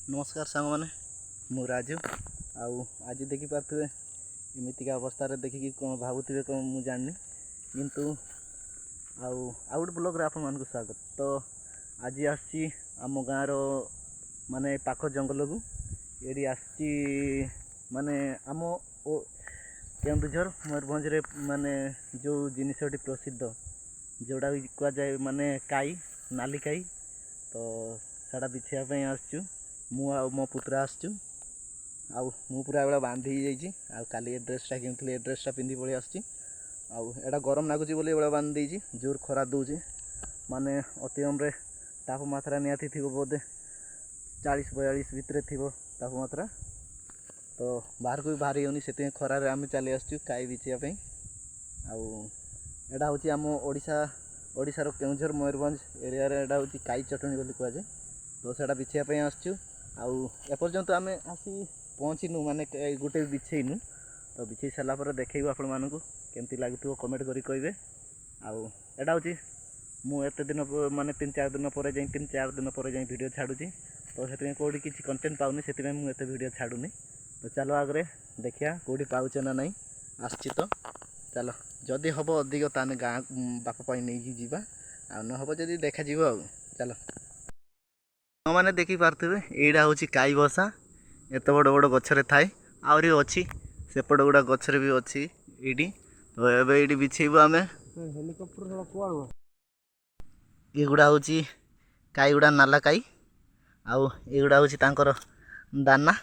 नमस्कार सांग मैंने मु राजू आज देखी पारे एमतीका अवस्था देखिकी कौन भावुवे कौन मुझे जानी किंतु आउ गोटे ब्लॉग रे आपण मानक स्वागत। तो आज आसी आम गाँव माने पाख जंगल को ये आसी माने आम केन्दुझर मयूरभंज रे माने जो जिनसटी प्रसिद्ध जोड़ा कह जाए माने काई नाली काई तो साड़ा बिछापी आसचु मु मो पुत्रा आसचु मु पूरा बेला बांधी जाइए ड्रेसटा कि ड्रेसटा पिंधि पलि आसची एटा गरम लगुच बोली बांधी जोर खरा दूचे माने अतिम तापमात्रा निहाती थी बोधे 40-42 भितर थी तापमात्रा। तो बाहर को भी बाहरी होनी से खरार आम चली आसचु काई बिछापी एटा हूँ आम ओडिशार केन्दुझर मयूरभंज एरिया एटा हूँ काई चटनी बोली कहुए। तो सेटा बिछापी आसचु एपर्यंत आम आसी पहुँचीनु माने गोटे बिछेनु तो बिछे सारापर देखू आपण मानक केमती लगुव कमेंट करी कहे। एटा हूँ मुझे दिन माने 3-4 दिन पर 3-4 दिन पर वीडियो छाड़ुची तो से कौटी किसी कंटेंट पाऊनी से मुझे वीडियो छाड़ूनी। तो चलो आगे देखिया कौटी पाचे ना नहीं आसची तो चलो जदि हम अधिक ताने गाँ बापा नहीं जावा न हम जब देखा चलो मैंने देखी पारे यहाँ हूँ काई बसा एत बड़ बड़ गचरे थाए आहरी अच्छी सेपट गुड़ा गचरे भी अच्छी ये तो ये बिछेबू आम युड़ा हूँ काई गुड़ा नाला काई आउड़ा हूँ दाना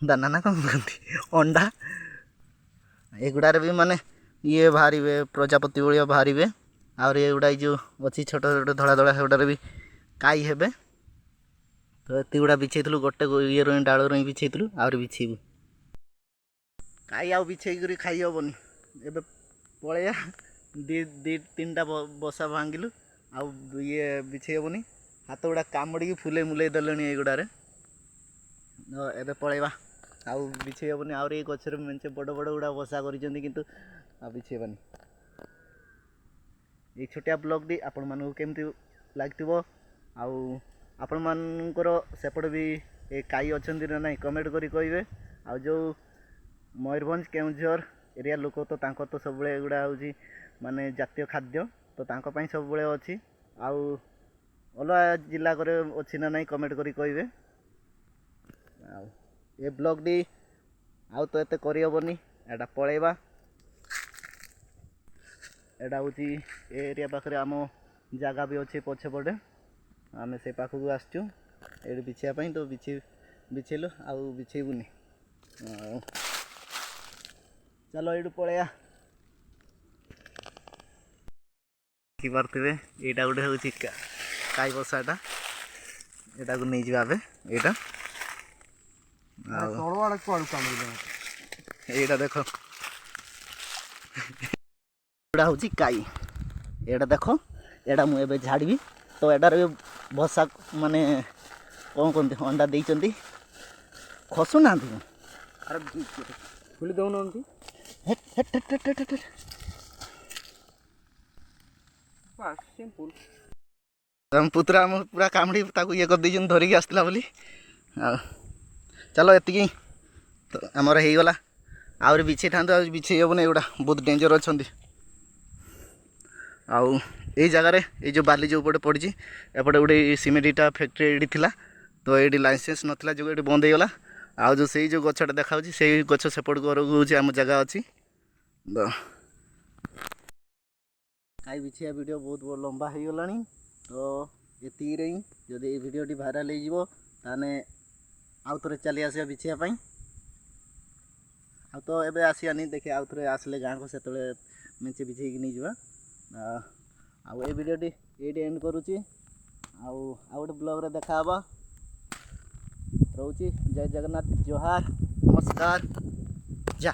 दाना ना कौन कहती अंडा एगुड़ार भी माने ये बाहर प्रजापति भाया बाहर आउरी एगुड़ा जो अच्छी छोट छोट धड़ा धड़ा सेगुड़ार भी काई हेबे। तो ये गुड़ा बिछेलु गोटे ये रोई डाल रोई बिछेलु आहरी बिछेबू काई आउ बिछे खाई हेबनी एबे पलैया दी 3टा बसा भांगिलु आउ ये बिछे हेबनी हाथ गुड़ा कामुड़ी फुले मुले देले ये गुड़ारे एबे पलैबा आउ बिछे हेबनी आहरी गचर मेंचे बड़ बड़ गुड़ा बसा करिसेंती किंतु आ बिछेबनी। ये छोटिया ब्लॉग दी आपण मानू केमती लागथिबो आपण मानकर सेपट भी ए काई अच्छा ना नहीं कमेंट करी कहे। आ जो मयूरभंज केन्दुझर एरिया लोक तो तांको तो सब गुड़ा हूँ माने जातीय खाद्य तो तांको सब अच्छी अलग जिला करे अच्छी ना नहीं कमेंट करी कहे। ये ब्लॉग डी आउ तो एते करी हेबनी एटा पलैबा एटा हूँ एरिया पाखे आम जगह भी अच्छे पछेपटे आम से पाखक आसचु ये बिछापी तो बिछेलु आउ बिछेबुनि चलो ये पलैया कि पारे यहाँ गोटे हूँ काई बसाटा यहाँ को नहीं जावा यहाँ यहाँ देख यहाँ हूँ काई यहाँ देख यहाँ मुझे झाड़ी तो एटार बसा माने कौन कहते अंडा देती खसुना अरे खुली दौना पुत्रा पूरा कामड़ी ये कर धरिकी आसला बोली चलो एति तो आमर हो गला आहरी बिछे था बिछे हेबन एगुड़ा बहुत डेंजर अच्छा यही जगार ये जो बाली जो पटे पड़ी एपटे गोटे सीमेंट इटा फैक्ट्री थी तो ये लाइसेंस नाला जो ये बंद होगा आ जो से जो गछटा देखा से गछ सेपट घर हूँ आम जगह अच्छी। तो काई बिछिया वीडियो बहुत लंबा हो गला तो ये जब ये भिडियोटी भाइराल होने आउ थे चली आसा बिछापी आ तो एबे आसियानी देखे आउ थे आसले गाँव को से मेचे बिछे नहीं जावा आउ ये वीडियोटी ये एंड करुच्ची आउ गोटे ब्लॉग रे देखा रोची जय जगन्नाथ जोहार नमस्कार जा।